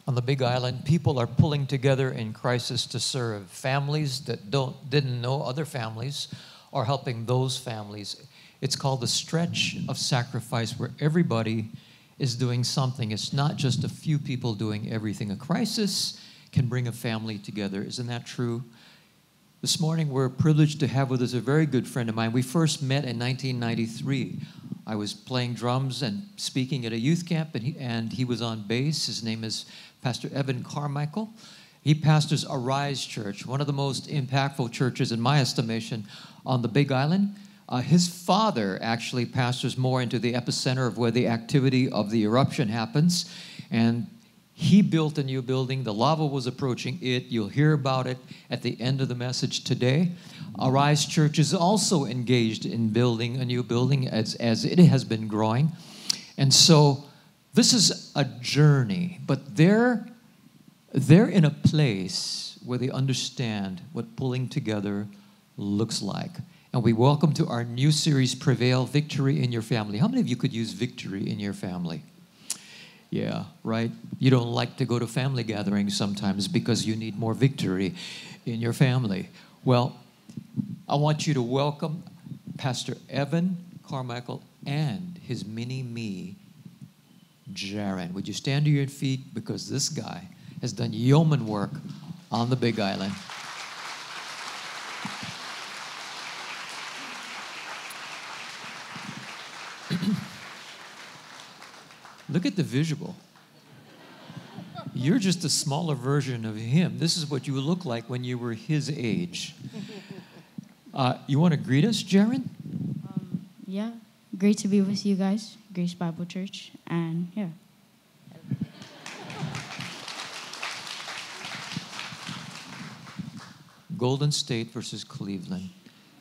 On the Big Island, people are pulling together in crisis to serve. Families that didn't know other families are helping those families. It's called the stretch of sacrifice, where everybody is doing something. It's not just a few people doing everything. A crisis can bring a family together. Isn't that true? This morning, we're privileged to have with us a very good friend of mine. We first met in 1993. I was playing drums and speaking at a youth camp, and he was on bass. His name is Pastor Evan Carmichael. He pastors Arise Church, one of the most impactful churches, in my estimation, on the Big Island. His father actually pastors more into the epicenter of where the activity of the eruption happens. And he built a new building. The lava was approaching it. You'll hear about it at the end of the message today. Arise Church is also engaged in building a new building as it has been growing. And so this is a journey, but they're in a place where they understand what pulling together looks like. And we welcome to our new series, PREVAIL, Victory in Your Family. How many of you could use victory in your family? Yeah, right? You don't like to go to family gatherings sometimes because you need more victory in your family. Well, I want you to welcome Pastor Evan Carmichael and his mini-me, Jaron. Would you stand to your feet, because this guy has done yeoman work on the Big Island. Look at the visual. You're just a smaller version of him. This is what you look like when you were his age. You want to greet us, Jaron? Yeah, great to be with you guys, Grace Bible Church, and yeah. Golden State versus Cleveland.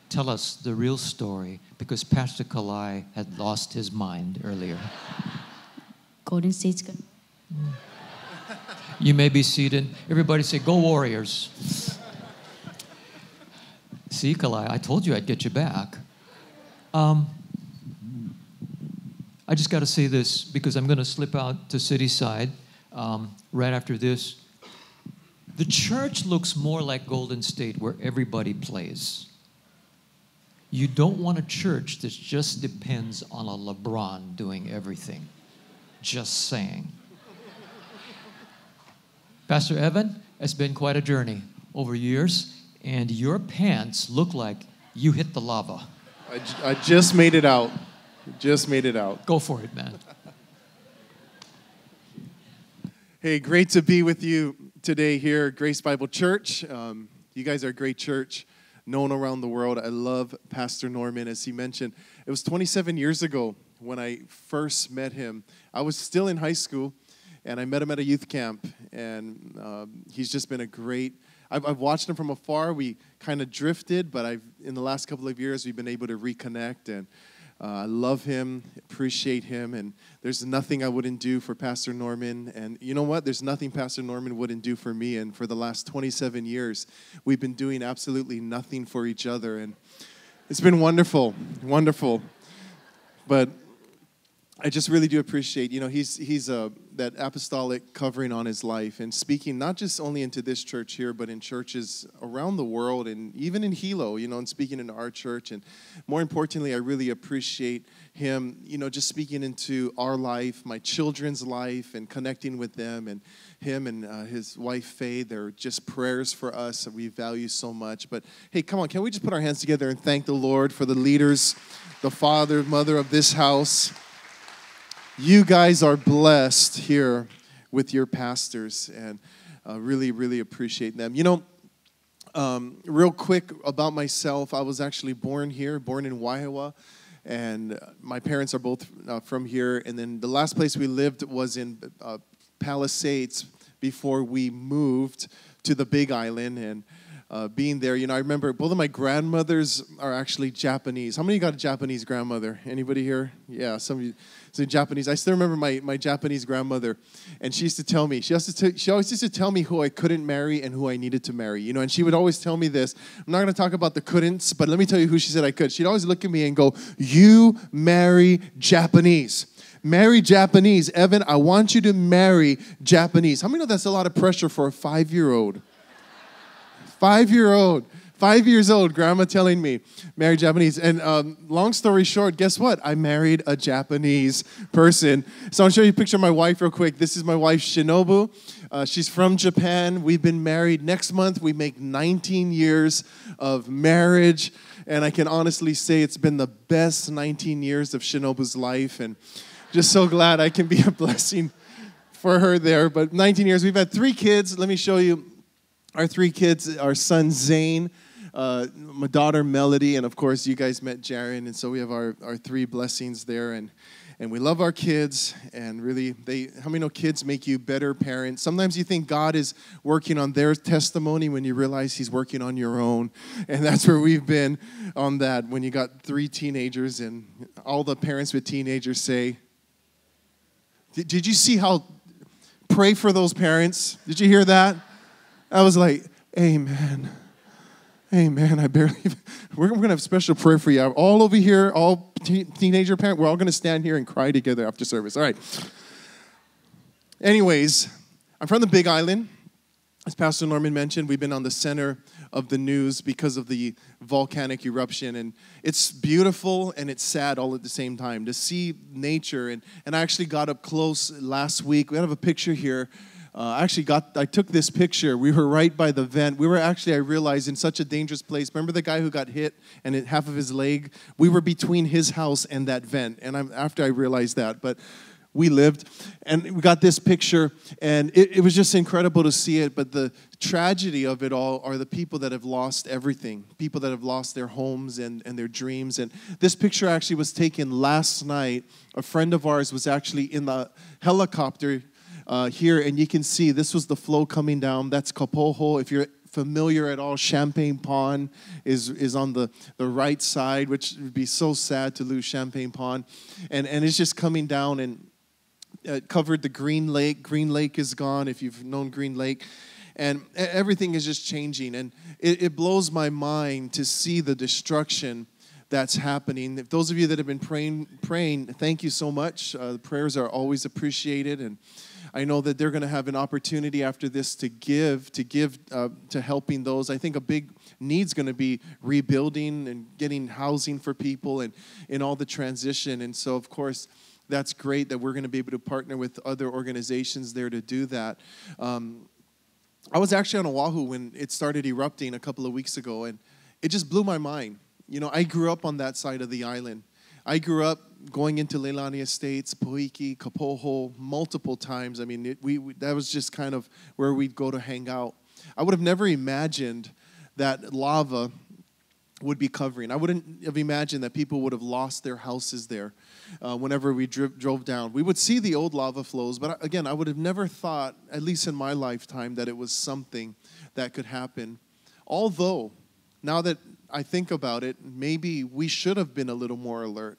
Tell us the real story, because Pastor Kalai had lost his mind earlier. Golden State's good. You may be seated. Everybody say, "Go Warriors." See, Kalai, I told you I'd get you back. I just got to say this, because I'm going to slip out to Cityside right after this. The church looks more like Golden State, where everybody plays. You don't want a church that just depends on a LeBron doing everything. Just saying. Pastor Evan, it's been quite a journey over years, and your pants look like you hit the lava. I just made it out. Just made it out. Go for it, man. Hey, great to be with you today here at Grace Bible Church. You guys are a great church, known around the world. I love Pastor Norman. As he mentioned, it was 27 years ago when I first met him. I was still in high school, and I met him at a youth camp, and he's just been a great... I've watched him from afar. We kind of drifted, but in the last couple of years, we've been able to reconnect, and I love him, appreciate him, and there's nothing I wouldn't do for Pastor Norman. And you know what? There's nothing Pastor Norman wouldn't do for me. And for the last 27 years, we've been doing absolutely nothing for each other. And it's been wonderful, wonderful. But I just really do appreciate, he's that apostolic covering on his life, and speaking not just only into this church here, but in churches around the world, and even in Hilo, and speaking into our church. And more importantly, I really appreciate him, just speaking into our life, my children's life, and connecting with them, and him and his wife, Faye. They're just prayers for us that we value so much. But hey, come on, can we just put our hands together and thank the Lord for the leaders, the father, mother of this house. You guys are blessed here with your pastors, and really, really appreciate them. Real quick about myself, I was actually born here, born in Waihawa, and my parents are both from here. And then the last place we lived was in Palisades before we moved to the Big Island. And being there, I remember both of my grandmothers are actually Japanese. How many of you got a Japanese grandmother? Anybody here? Yeah, some of you. So Japanese. I still remember my Japanese grandmother, and she used to tell me, she always used to tell me who I couldn't marry and who I needed to marry, and she would always tell me this. I'm not going to talk about the couldn'ts, but let me tell you who she said I could. She'd always look at me and go, "You marry Japanese. Marry Japanese. Evan, I want you to marry Japanese. How many know that's a lot of pressure for a 5-year-old? 5-year-old. 5 years old, grandma telling me, marry Japanese. And long story short, guess what? I married a Japanese person. So I'll show you a picture of my wife real quick. This is my wife, Shinobu. She's from Japan. We've been married. Next month, we make 19 years of marriage. And I can honestly say it's been the best 19 years of Shinobu's life. And just so glad I can be a blessing for her there. But 19 years, we've had 3 kids. Let me show you our 3 kids. Our son, Zane. My daughter, Melody, and of course, you guys met Jaren, and so we have our 3 blessings there, and we love our kids, and really, how many know kids make you better parents? Sometimes you think God is working on their testimony when you realize He's working on your own, and that's where we've been on that, when you got 3 teenagers, and all the parents with teenagers say, did you see how, pray for those parents? Did you hear that? I was like, amen. Amen. We're going to have special prayer for you. All over here, all teenager parents, we're all going to stand here and cry together after service. All right. Anyways, I'm from the Big Island. As Pastor Norman mentioned, we've been on the center of the news because of the volcanic eruption. And it's beautiful and it's sad all at the same time to see nature. And I actually got up close last week. We have a picture here. I took this picture. We were right by the vent. We were actually, I realized, in such a dangerous place. Remember the guy who got hit and half of his leg? We were between his house and that vent. And after I realized that, but we lived. And we got this picture, and it was just incredible to see it. But the tragedy of it all are the people that have lost everything, people that have lost their homes and their dreams. And this picture actually was taken last night. A friend of ours was actually in the helicopter here, and you can see this was the flow coming down. That's Kapoho. If you're familiar at all, Champagne Pond is on the right side, which would be so sad to lose Champagne Pond. And it's just coming down and covered the Green Lake. Green Lake is gone, if you've known Green Lake. And everything is just changing. And it blows my mind to see the destruction that's happening. If those of you that have been praying, thank you so much. The prayers are always appreciated, and I know that they're going to have an opportunity after this to give to helping those. I think a big need's going to be rebuilding and getting housing for people and in all the transition. And so, of course, that's great that we're going to be able to partner with other organizations there to do that. I was actually on Oahu when it started erupting a couple of weeks ago, and it just blew my mind. You know, I grew up on that side of the island. I grew up going into Leilani Estates, Poiki, Kapoho, multiple times. I mean, that was just kind of where we'd go to hang out. I would have never imagined that lava would be covering. I wouldn't have imagined that people would have lost their houses there whenever we drove down. We would see the old lava flows, but again, I would have never thought, at least in my lifetime, that it was something that could happen. Although, now that I think about it, maybe we should have been a little more alert.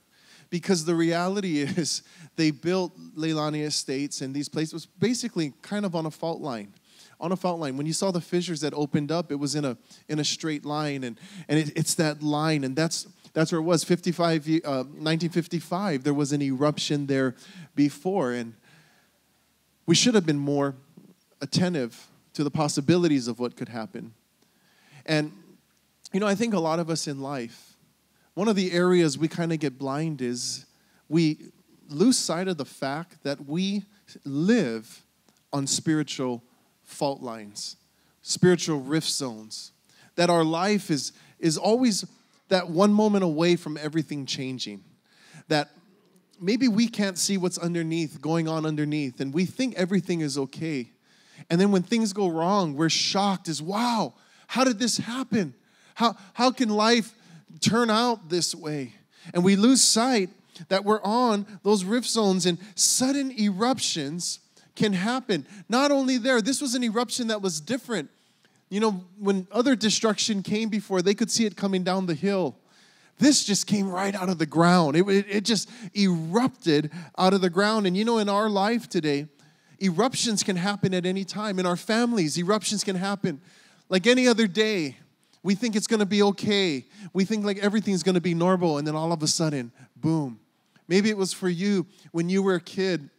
Because the reality is they built Leilani Estates and these places basically kind of on a fault line. On a fault line. When you saw the fissures that opened up, it was in a straight line. And it's that line. And that's where it was. 1955, there was an eruption there before. And we should have been more attentive to the possibilities of what could happen. And you know, I think a lot of us in life, one of the areas we kind of get blind is we lose sight of the fact that we live on spiritual fault lines, spiritual rift zones, that our life is always that one moment away from everything changing, that maybe we can't see what's going on underneath, and we think everything is okay. And then when things go wrong, we're shocked as, wow, how did this happen? How can life turn out this way? And we lose sight that we're on those rift zones, and sudden eruptions can happen. Not only there, this was an eruption that was different. You know, when other destruction came before, they could see it coming down the hill. This just came right out of the ground. It just erupted out of the ground. And you know, in our life today, eruptions can happen at any time. In our families, eruptions can happen like any other day. We think it's going to be okay. We think like everything's going to be normal, and then all of a sudden, boom, Maybe it was for you when you were a kid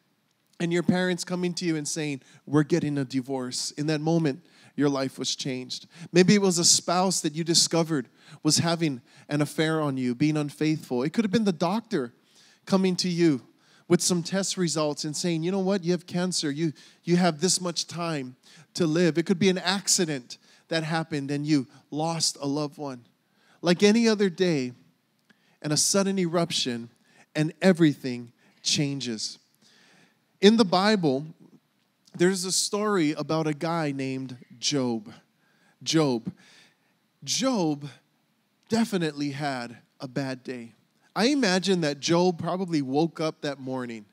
and your parents coming to you and saying, we're getting a divorce. In that moment, your life was changed. Maybe it was a spouse that you discovered was having an affair on you, being unfaithful. It could have been the doctor coming to you with some test results and saying, you know what, you have cancer. You have this much time to live. It could be an accident that happened and you lost a loved one. Like any other day, and a sudden eruption, and everything changes. In the Bible, there's a story about a guy named Job. Job definitely had a bad day. I imagine that Job probably woke up that morning,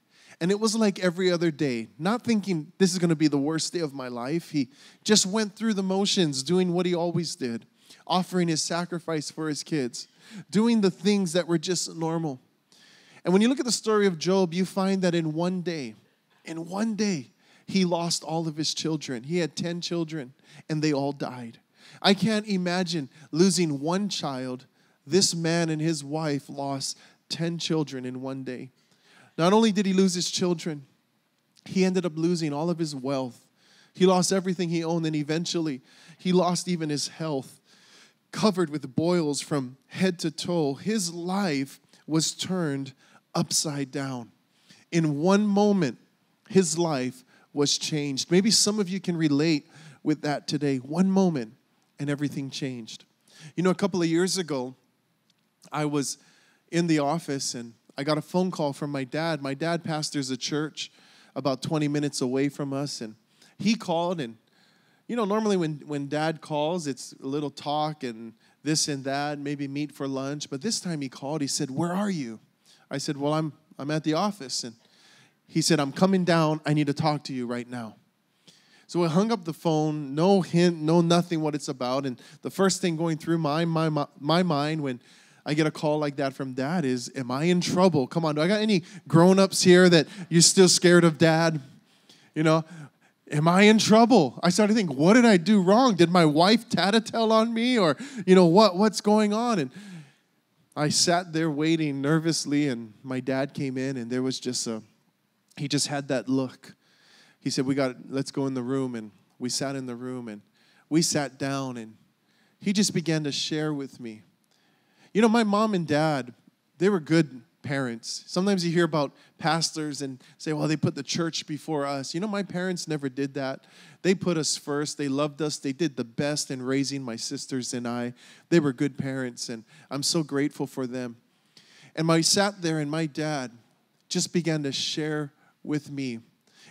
and it was like every other day, not thinking this is going to be the worst day of my life. He just went through the motions, doing what he always did, offering his sacrifice for his kids, doing the things that were just normal. And when you look at the story of Job, you find that in one day, he lost all of his children. He had 10 children, and they all died. I can't imagine losing one child. This man and his wife lost 10 children in one day. Not only did he lose his children, he ended up losing all of his wealth. He lost everything he owned, and eventually he lost even his health, covered with boils from head to toe. His life was turned upside down. In one moment, his life was changed. Maybe some of you can relate with that today. One moment, and everything changed. You know, a couple of years ago, I was in the office, and I got a phone call from my dad. My dad pastors a church about 20 minutes away from us, and he called, and you know, normally when dad calls, it's a little talk and this and that, maybe meet for lunch. But this time he called, he said, "Where are you?" I said, "Well, I'm at the office." And he said, "I'm coming down. I need to talk to you right now." So I hung up the phone, no hint, no nothing what it's about. And the first thing going through my mind when I get a call like that from dad is, am I in trouble? Come on, do I got any grown-ups here that you're still scared of dad? You know, am I in trouble? I started thinking, what did I do wrong? Did my wife tattletale on me? Or, you know, what's going on? And I sat there waiting nervously, and my dad came in, and there was just he just had that look. He said, let's go in the room. And we sat in the room, and we sat down, and he just began to share with me. You know, my mom and dad, they were good parents. Sometimes you hear about pastors and say, well, they put the church before us. You know, my parents never did that. They put us first. They loved us. They did the best in raising my sisters and I. They were good parents, and I'm so grateful for them. And I sat there, and my dad just began to share with me.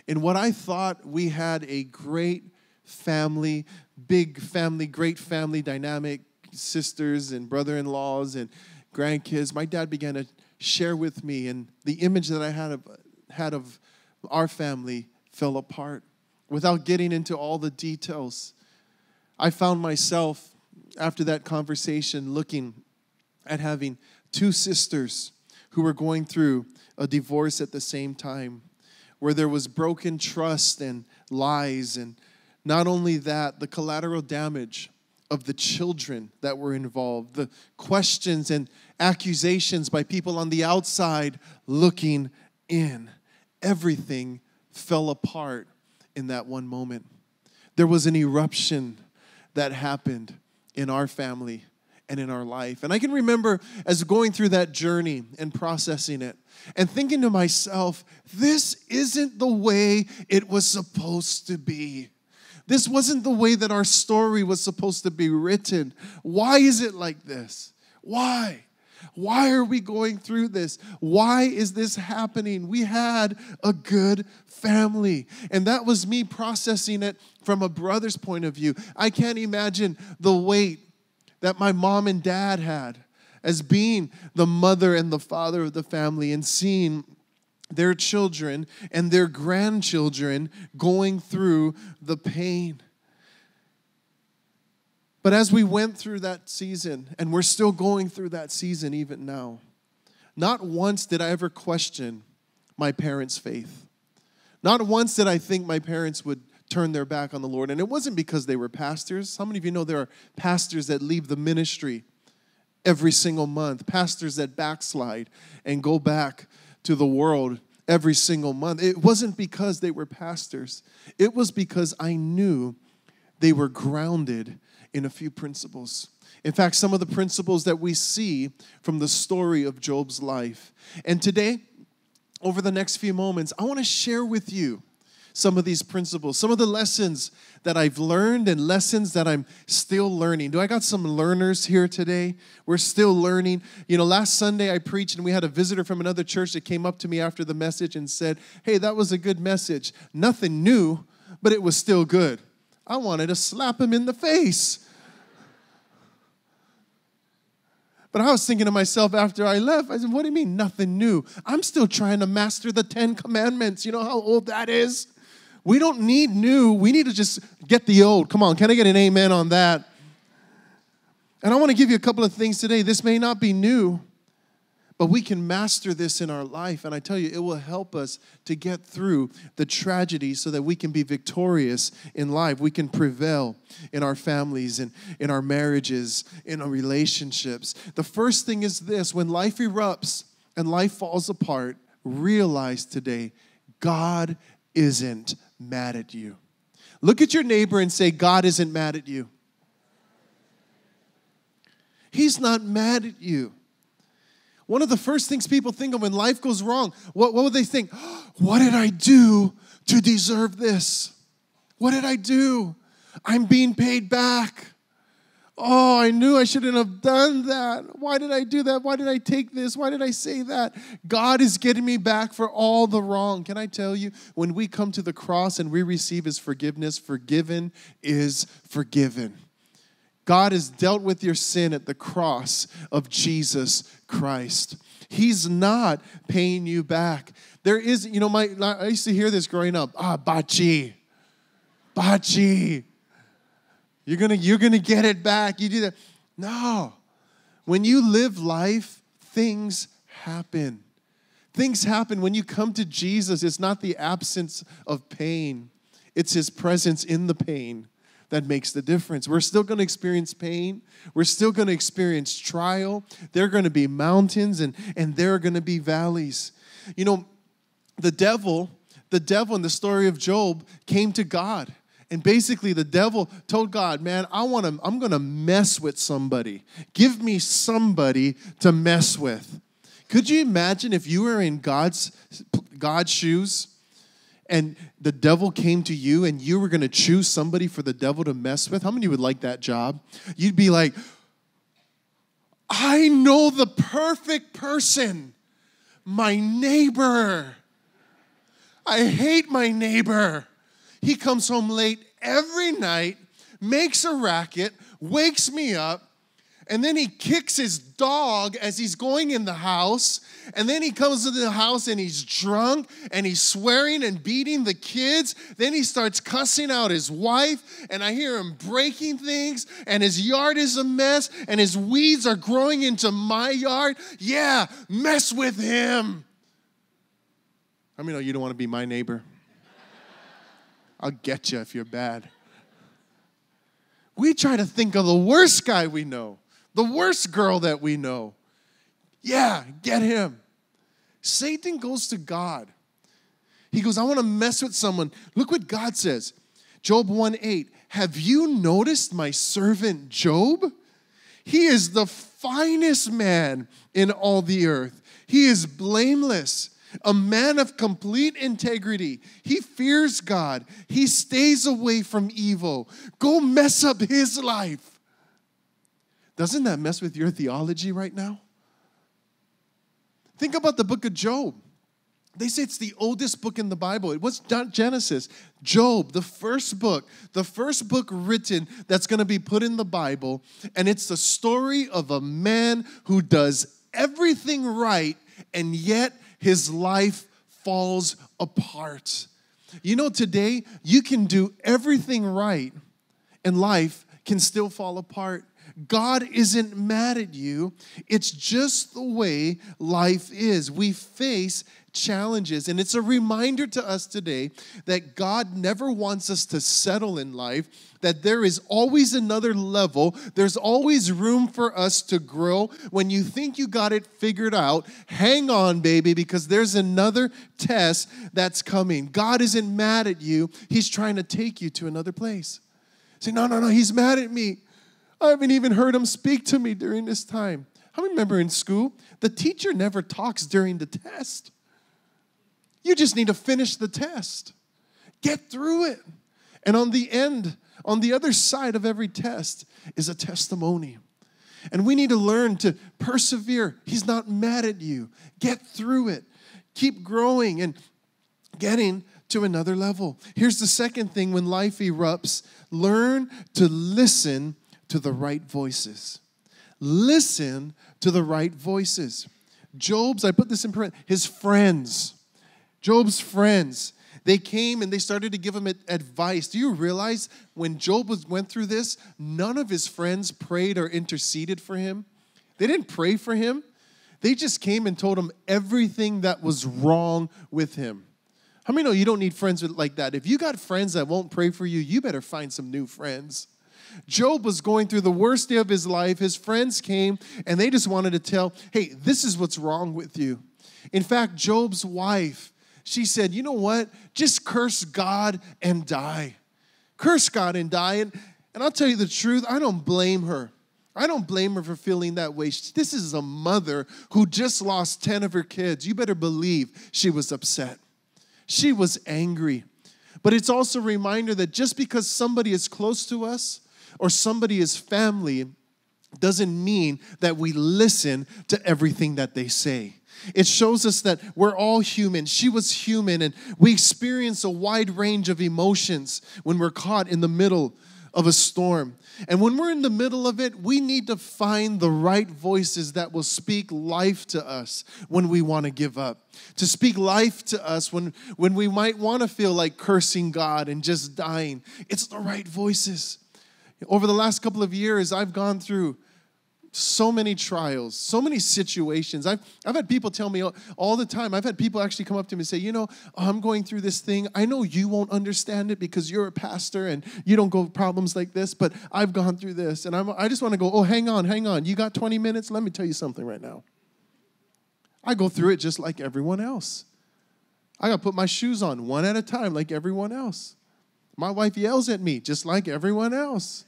In what I thought we had a great family, big family, great family dynamic, sisters and brother-in-laws and grandkids, my dad began to share with me, and the image that I had of our family fell apart. Without getting into all the details, I found myself, after that conversation, looking at having two sisters who were going through a divorce at the same time, where there was broken trust and lies, and not only that, the collateral damage of the children that were involved, the questions and accusations by people on the outside looking in. Everything fell apart in that one moment. There was an eruption that happened in our family and in our life. And I can remember as going through that journey and processing it and thinking to myself, this isn't the way it was supposed to be. This wasn't the way that our story was supposed to be written. Why is it like this? Why? Why are we going through this? Why is this happening? We had a good family. And that was me processing it from a brother's point of view. I can't imagine the weight that my mom and dad had as being the mother and the father of the family, and seeing their children and their grandchildren going through the pain. But as we went through that season, and we're still going through that season even now, not once did I ever question my parents' faith. Not once did I think my parents would turn their back on the Lord. And it wasn't because they were pastors. How many of you know there are pastors that leave the ministry every single month? Pastors that backslide and go back to the world every single month. It wasn't because they were pastors. It was because I knew they were grounded in a few principles. In fact, some of the principles that we see from the story of Job's life. And today, over the next few moments, I want to share with you some of these principles, some of the lessons that I've learned and lessons that I'm still learning. Do I got some learners here today? We're still learning. You know, last Sunday I preached and we had a visitor from another church that came up to me after the message and said, hey, that was a good message. Nothing new, but it was still good. I wanted to slap him in the face. But I was thinking to myself after I left, I said, what do you mean nothing new? I'm still trying to master the 10 Commandments. You know how old that is? We don't need new. We need to just get the old. Come on, can I get an amen on that? And I want to give you a couple of things today. This may not be new, but we can master this in our life. And I tell you, it will help us to get through the tragedy so that we can be victorious in life. We can prevail in our families and in our marriages, in our relationships. The first thing is this: when life erupts and life falls apart, realize today, God isn't mad at you. Look at your neighbor and say, God isn't mad at you. He's not mad at you. One of the first things people think of when life goes wrong, what would they think? What did I do to deserve this? What did I do? I'm being paid back. Oh, I knew I shouldn't have done that. Why did I do that? Why did I take this? Why did I say that? God is getting me back for all the wrong. Can I tell you, when we come to the cross and we receive His forgiveness, forgiven is forgiven. God has dealt with your sin at the cross of Jesus Christ. He's not paying you back. There is, you know, I used to hear this growing up. Bachi. You're gonna get it back. You do that. No. When you live life, things happen. Things happen. When you come to Jesus, it's not the absence of pain. It's His presence in the pain that makes the difference. We're still going to experience pain. We're still going to experience trial. There are going to be mountains and there are going to be valleys. You know, the devil in the story of Job came to God. And basically the devil told God, man, I'm going to mess with somebody. Give me somebody to mess with. Could you imagine if you were in God's shoes and the devil came to you and you were going to choose somebody for the devil to mess with? How many would like that job? You'd be like, I know the perfect person. My neighbor. I hate my neighbor. He comes home late every night, makes a racket, wakes me up, and then he kicks his dog as he's going in the house, and then he comes into the house and he's drunk, and he's swearing and beating the kids. Then he starts cussing out his wife, and I hear him breaking things, and his yard is a mess, and his weeds are growing into my yard. Yeah, mess with him. How many know you don't want to be my neighbor? I'll get you if you're bad. We try to think of the worst guy we know, the worst girl that we know. Yeah, get him. Satan goes to God. He goes, I want to mess with someone. Look what God says. Job 1:8. Have you noticed my servant Job? He is the finest man in all the earth. He is blameless. A man of complete integrity. He fears God. He stays away from evil. Go mess up his life. Doesn't that mess with your theology right now? Think about the book of Job. They say it's the oldest book in the Bible. It was not Genesis. Job, the first book written that's going to be put in the Bible. And it's the story of a man who does everything right, and yet his life falls apart. You know, today you can do everything right and life can still fall apart. God isn't mad at you. It's just the way life is. We face challenges. And it's a reminder to us today that God never wants us to settle in life, that there is always another level. There's always room for us to grow. When you think you got it figured out, hang on, baby, because there's another test that's coming. God isn't mad at you. He's trying to take you to another place. Say, no, he's mad at me. I haven't even heard him speak to me during this time. I remember in school, the teacher never talks during the test. You just need to finish the test. Get through it. And on the end, on the other side of every test is a testimony. And we need to learn to persevere. He's not mad at you. Get through it. Keep growing and getting to another level. Here's the second thing when life erupts. Learn to listen to the right voices. Listen to the right voices. I put this in print, his friends. Job's friends. They came and they started to give him advice. Do you realize when Job went through this, none of his friends prayed or interceded for him? They didn't pray for him. They just came and told him everything that was wrong with him. How many know you don't need friends like that? If you got friends that won't pray for you, you better find some new friends. Job was going through the worst day of his life. His friends came and they just wanted to tell, hey, this is what's wrong with you. In fact, Job's wife, she said, you know what? Just curse God and die. Curse God and die. And I'll tell you the truth, I don't blame her. I don't blame her for feeling that way. This is a mother who just lost 10 of her kids. You better believe she was upset. She was angry. But it's also a reminder that just because somebody is close to us or somebody is family doesn't mean that we listen to everything that they say. It shows us that we're all human. She was human, and we experience a wide range of emotions when we're caught in the middle of a storm. And when we're in the middle of it, we need to find the right voices that will speak life to us when we want to give up. To speak life to us when we might want to feel like cursing God and just dying. It's the right voices. Over the last couple of years, I've gone through so many trials, so many situations. I've had people tell me all the time. I've had people actually come up to me and say, you know, I'm going through this thing. I know you won't understand it because you're a pastor and you don't go through problems like this, but I've gone through this. And I just want to go, oh, hang on. You got 20 minutes? Let me tell you something right now. I go through it just like everyone else. I got to put my shoes on one at a time like everyone else. My wife yells at me just like everyone else.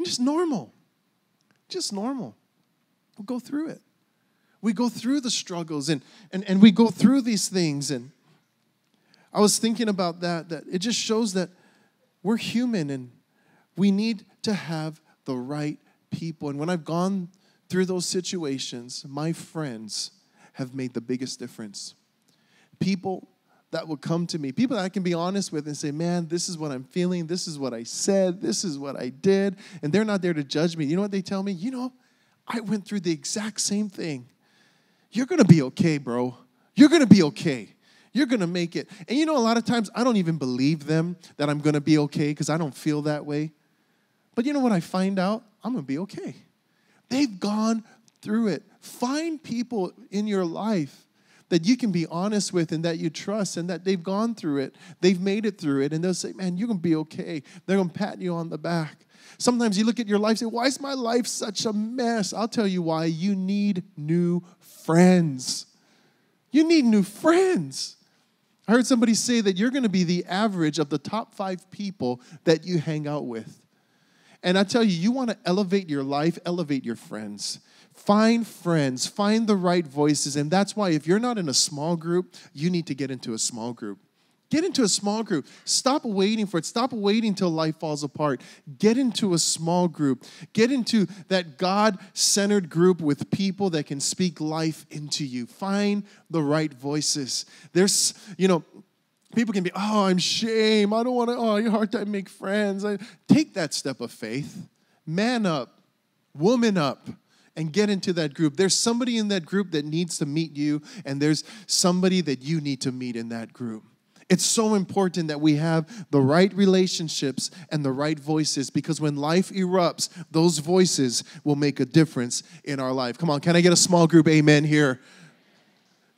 Just normal. Just normal. We'll go through it. We go through the struggles and we go through these things. And I was thinking about that it just shows that we're human and we need to have the right people. And when I've gone through those situations, my friends have made the biggest difference. People that will come to me, people that I can be honest with and say, man, this is what I'm feeling, this is what I said, this is what I did, and they're not there to judge me. You know what they tell me? You know, I went through the exact same thing. You're going to be okay, bro. You're going to be okay. You're going to make it. And you know, a lot of times I don't even believe them that I'm going to be okay because I don't feel that way. But you know what I find out? I'm going to be okay. They've gone through it. Find people in your life that you can be honest with and that you trust and that they've gone through it. They've made it through it. And they'll say, man, you're going to be okay. They're going to pat you on the back. Sometimes you look at your life and say, why is my life such a mess? I'll tell you why. You need new friends. You need new friends. I heard somebody say that you're going to be the average of the top 5 people that you hang out with. And I tell you, you want to elevate your life, elevate your friends. Find friends, find the right voices. And that's why if you're not in a small group, you need to get into a small group. Get into a small group. Stop waiting for it. Stop waiting till life falls apart. Get into a small group. Get into that God-centered group with people that can speak life into you. Find the right voices. There's, people can be, I'm shame. I don't want to, you're hard to make friends. Take that step of faith. Man up. Woman up. And get into that group. There's somebody in that group that needs to meet you, and there's somebody that you need to meet in that group. It's so important that we have the right relationships and the right voices, because when life erupts, those voices will make a difference in our life. Come on, can I get a small group amen here?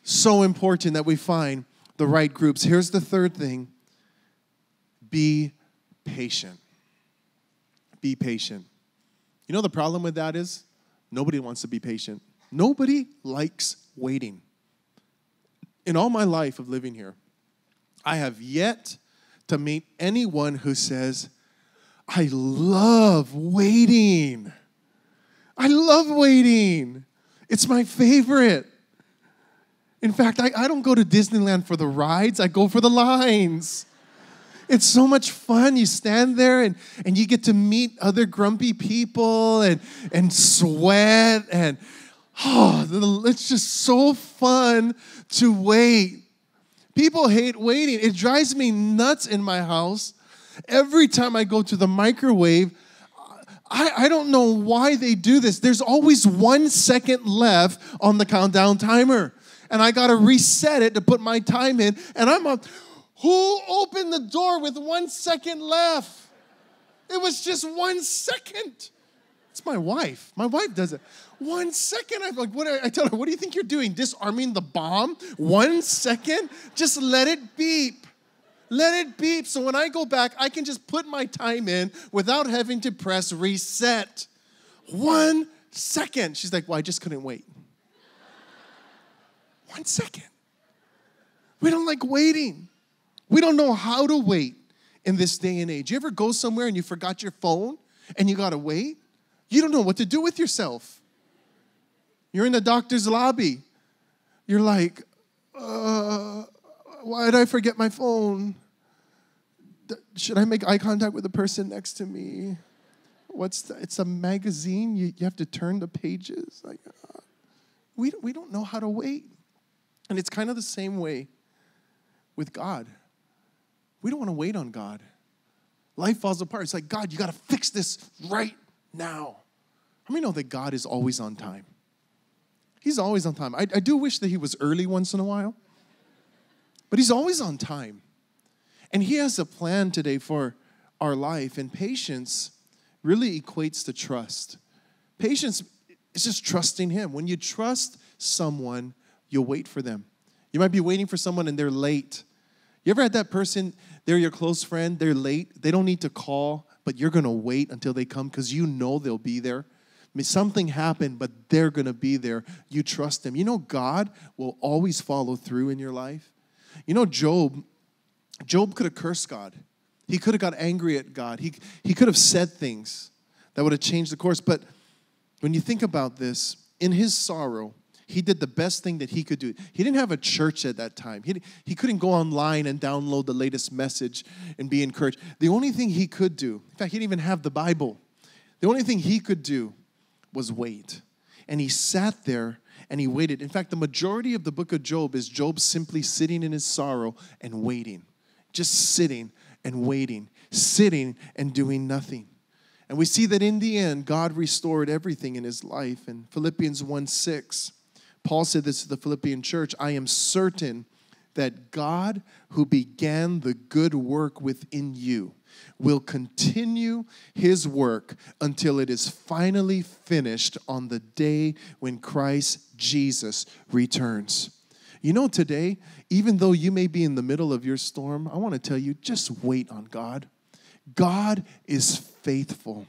So important that we find the right groups. Here's the third thing. Be patient. Be patient. You know the problem with that is? Nobody wants to be patient. Nobody likes waiting. In all my life of living here, I have yet to meet anyone who says, I love waiting. I love waiting. It's my favorite. In fact, I don't go to Disneyland for the rides. I go for the lines. It's so much fun. You stand there and you get to meet other grumpy people and sweat. And it's just so fun to wait. People hate waiting. It drives me nuts in my house. Every time I go to the microwave, I don't know why they do this. There's always 1 second left on the countdown timer. And I got to reset it to put my time in. And I'm up. Who opened the door with 1 second left? It was just 1 second. It's my wife. My wife does it. 1 second. I'm like, I tell her, what do you think you're doing? Disarming the bomb? 1 second? Just let it beep. Let it beep. So when I go back, I can just put my time in without having to press reset. 1 second. She's like, well, I just couldn't wait. 1 second. We don't like waiting. We don't know how to wait in this day and age. You ever go somewhere and you forgot your phone and you got to wait? You don't know what to do with yourself. You're in the doctor's lobby. You're like, why did I forget my phone? Should I make eye contact with the person next to me? It's a magazine. You have to turn the pages. Like, we don't know how to wait. And it's kind of the same way with God. We don't want to wait on God. Life falls apart. It's like, God, you got to fix this right now. How many know that God is always on time? He's always on time. I do wish that he was early once in a while. But he's always on time. And he has a plan today for our life. And patience really equates to trust. Patience is just trusting him. When you trust someone, you'll wait for them. You might be waiting for someone and they're late. You ever had that person, they're your close friend, they're late, they don't need to call, but you're going to wait until they come because you know they'll be there. I mean, something happened, but they're going to be there. You trust them. You know God will always follow through in your life. You know Job could have cursed God. He could have got angry at God. He could have said things that would have changed the course. But when you think about this, in his sorrow, he did the best thing that he could do. He didn't have a church at that time. He couldn't go online and download the latest message and be encouraged. The only thing he could do, in fact, he didn't even have the Bible. The only thing he could do was wait. And he sat there and he waited. In fact, the majority of the book of Job is Job simply sitting in his sorrow and waiting. Just sitting and waiting. Sitting and doing nothing. And we see that in the end, God restored everything in his life. In Philippians 1:6, Paul said this to the Philippian church, I am certain that God who began the good work within you will continue his work until it is finally finished on the day when Christ Jesus returns. You know, today, even though you may be in the middle of your storm, I want to tell you, just wait on God. God is faithful.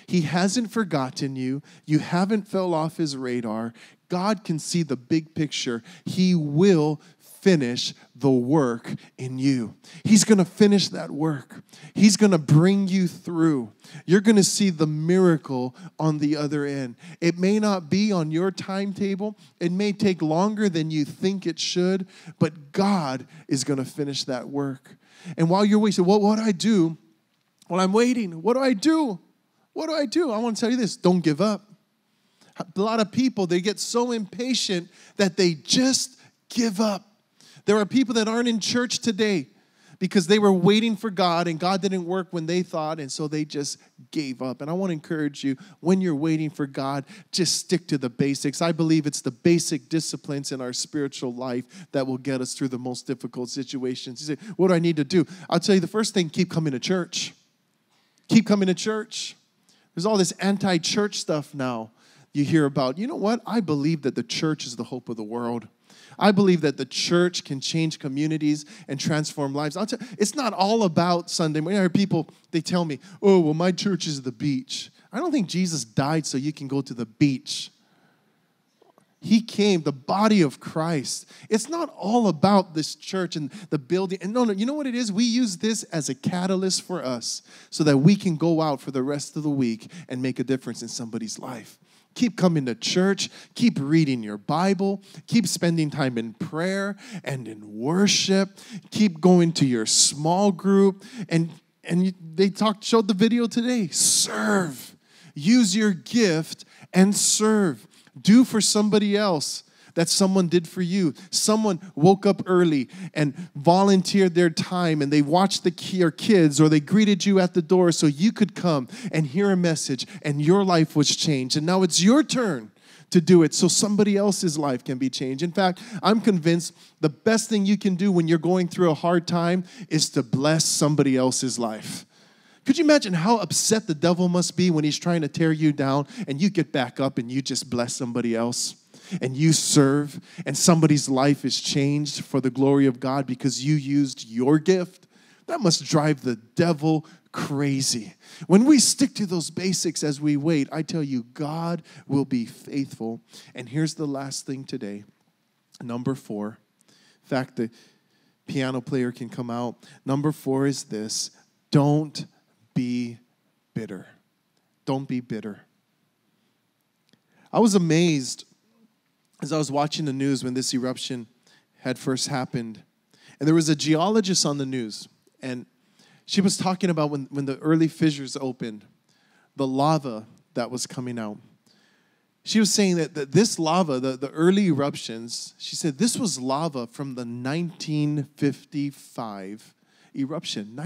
He hasn't forgotten you. You haven't fell off his radar. God can see the big picture. He will finish the work in you. He's going to finish that work. He's going to bring you through. You're going to see the miracle on the other end. It may not be on your timetable. It may take longer than you think it should, but God is going to finish that work. And while you're waiting, what do I do? While I'm waiting, what do I do? What do I do? I want to tell you this, don't give up. A lot of people, they get so impatient that they just give up. There are people that aren't in church today because they were waiting for God and God didn't work when they thought, and so they just gave up. And I want to encourage you, when you're waiting for God, just stick to the basics. I believe it's the basic disciplines in our spiritual life that will get us through the most difficult situations. You say, what do I need to do? I'll tell you the first thing, keep coming to church. Keep coming to church. There's all this anti-church stuff now you hear about. You know what? I believe that the church is the hope of the world. I believe that the church can change communities and transform lives. It's not all about Sunday. I hear people, they tell me, oh, well, my church is the beach. I don't think Jesus died so you can go to the beach. He came, the body of Christ. It's not all about this church and the building. And no, you know what it is? We use this as a catalyst for us so that we can go out for the rest of the week and make a difference in somebody's life. Keep coming to church. Keep reading your Bible. Keep spending time in prayer and in worship. Keep going to your small group. And they showed the video today. Serve. Use your gift and serve. Do for somebody else that someone did for you. Someone woke up early and volunteered their time, and they watched your kids, or they greeted you at the door so you could come and hear a message, and your life was changed. And now it's your turn to do it so somebody else's life can be changed. In fact, I'm convinced the best thing you can do when you're going through a hard time is to bless somebody else's life. Could you imagine how upset the devil must be when he's trying to tear you down and you get back up and you just bless somebody else and you serve and somebody's life is changed for the glory of God because you used your gift? That must drive the devil crazy. When we stick to those basics as we wait, I tell you, God will be faithful. And here's the last thing today, number 4. In fact, the piano player can come out. Number 4 is this: don't be bitter. Don't be bitter. I was amazed as I was watching the news when this eruption had first happened. And there was a geologist on the news, and she was talking about when the early fissures opened, the lava that was coming out. She was saying that this lava, the early eruptions, she said this was lava from the 1955 eruption.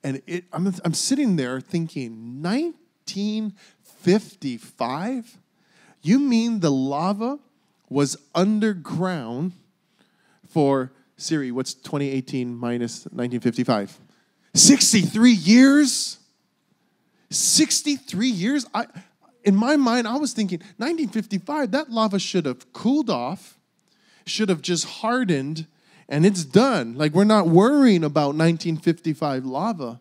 I'm sitting there thinking, 1955? You mean the lava was underground for, Siri, what's 2018 minus 1955? 63 years? 63 years? In my mind, I was thinking, 1955, that lava should have cooled off, should have just hardened, and it's done. Like, we're not worrying about 1955 lava.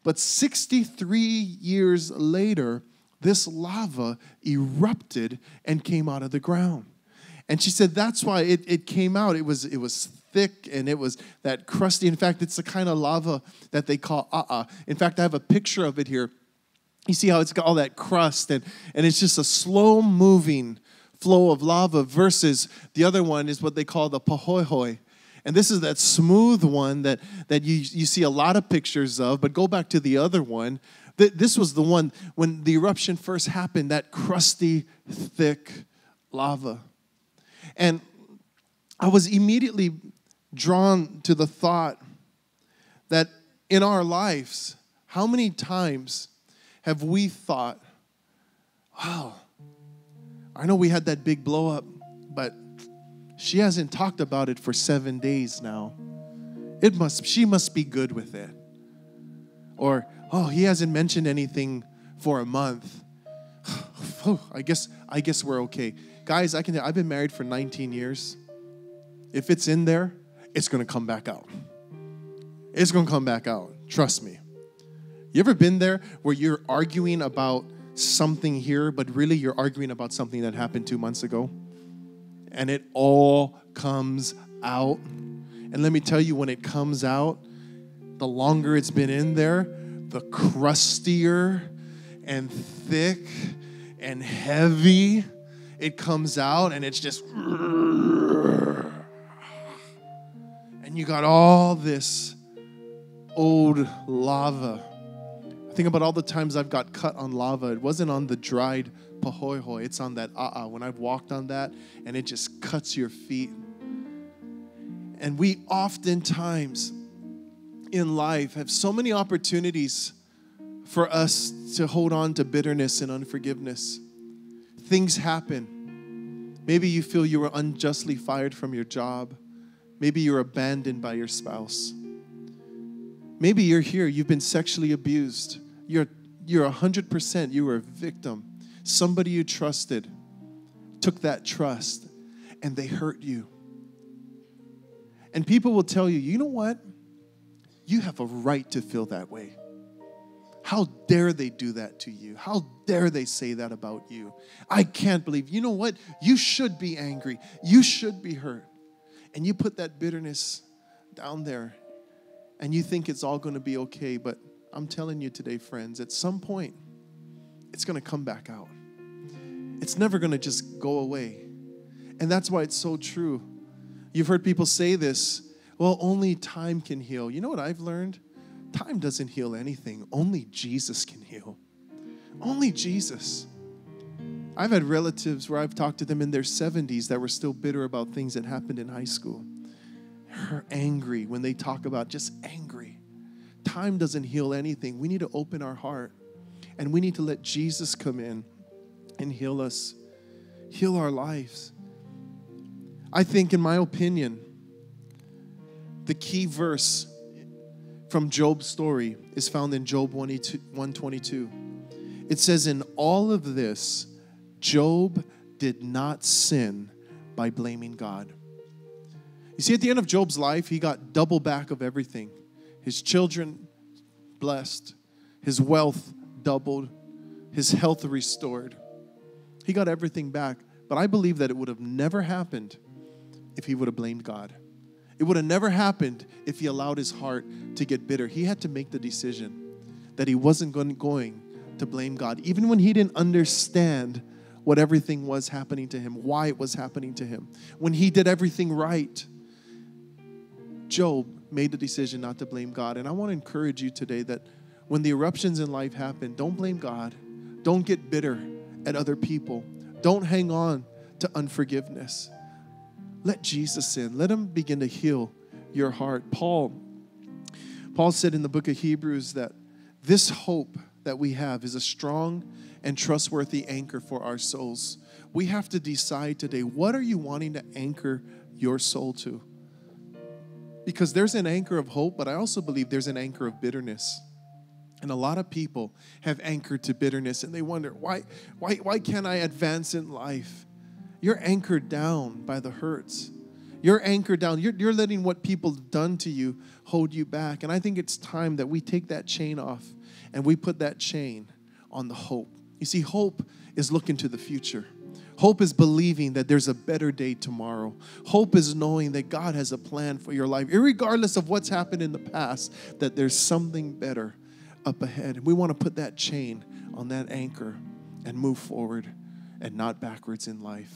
But 63 years later, this lava erupted and came out of the ground. And she said that's why it came out. It was thick and it was that crusty. In fact, it's the kind of lava that they call In fact, I have a picture of it here. You see how it's got all that crust and it's just a slow-moving flow of lava versus the other one is what they call the pahoihoi. And this is that smooth one that you see a lot of pictures of, but go back to the other one. This was the one when the eruption first happened, that crusty, thick lava. And I was immediately drawn to the thought that in our lives, how many times have we thought, wow, I know we had that big blow up, but she hasn't talked about it for 7 days now. She must be good with it. Or, oh, he hasn't mentioned anything for a month. I guess we're okay. Guys, I've been married for 19 years. If it's in there, it's going to come back out. It's going to come back out. Trust me. You ever been there where you're arguing about something here, but really you're arguing about something that happened 2 months ago? And it all comes out. And let me tell you, when it comes out, the longer it's been in there, the crustier and thick and heavy it comes out, and it's just, and you got all this old lava. Think about all the times I've got cut on lava. It wasn't on the dried pahoihoi. It's on that when I've walked on that, and it just cuts your feet. And we oftentimes in life have so many opportunities for us to hold on to bitterness and unforgiveness. Things happen. Maybe you feel you were unjustly fired from your job. Maybe you're abandoned by your spouse. Maybe you're here, you've been sexually abused. You're 100%, you were a victim. Somebody you trusted took that trust and they hurt you. And people will tell you, you know what? You have a right to feel that way. How dare they do that to you? How dare they say that about you? I can't believe. You know what? You should be angry. You should be hurt. And you put that bitterness down there and you think it's all going to be okay. But I'm telling you today, friends, at some point, it's going to come back out. It's never going to just go away. And that's why it's so true. You've heard people say this, well, only time can heal. You know what I've learned? Time doesn't heal anything. Only Jesus can heal. Only Jesus. I've had relatives where I've talked to them in their 70s that were still bitter about things that happened in high school. They're angry when they talk about just angry. Time doesn't heal anything. We need to open our heart and we need to let Jesus come in and heal us, heal our lives. I think, in my opinion, the key verse from Job's story is found in Job 1:22. It says, in all of this, Job did not sin by blaming God. You see, at the end of Job's life, he got double back of everything. His children blessed, his wealth doubled, his health restored. He got everything back. But I believe that it would have never happened if he would have blamed God. It would have never happened if he allowed his heart to get bitter. He had to make the decision that he wasn't going to blame God, even when he didn't understand what everything was happening to him, why it was happening to him. When he did everything right, Job made the decision not to blame God. And I want to encourage you today that when the eruptions in life happen, don't blame God. Don't get bitter at other people. Don't hang on to unforgiveness. Let Jesus in. Let him begin to heal your heart. Paul said in the book of Hebrews that this hope that we have is a strong and trustworthy anchor for our souls. We have to decide today, what are you wanting to anchor your soul to? Because there's an anchor of hope, but I also believe there's an anchor of bitterness. And a lot of people have anchored to bitterness and they wonder, why can't I advance in life? You're anchored down by the hurts. You're anchored down. You're letting what people have done to you hold you back. And I think it's time that we take that chain off and we put that chain on the hope. You see, hope is looking to the future. Hope is believing that there's a better day tomorrow. Hope is knowing that God has a plan for your life, regardless of what's happened in the past, that there's something better up ahead. And we want to put that chain on that anchor and move forward and not backwards in life.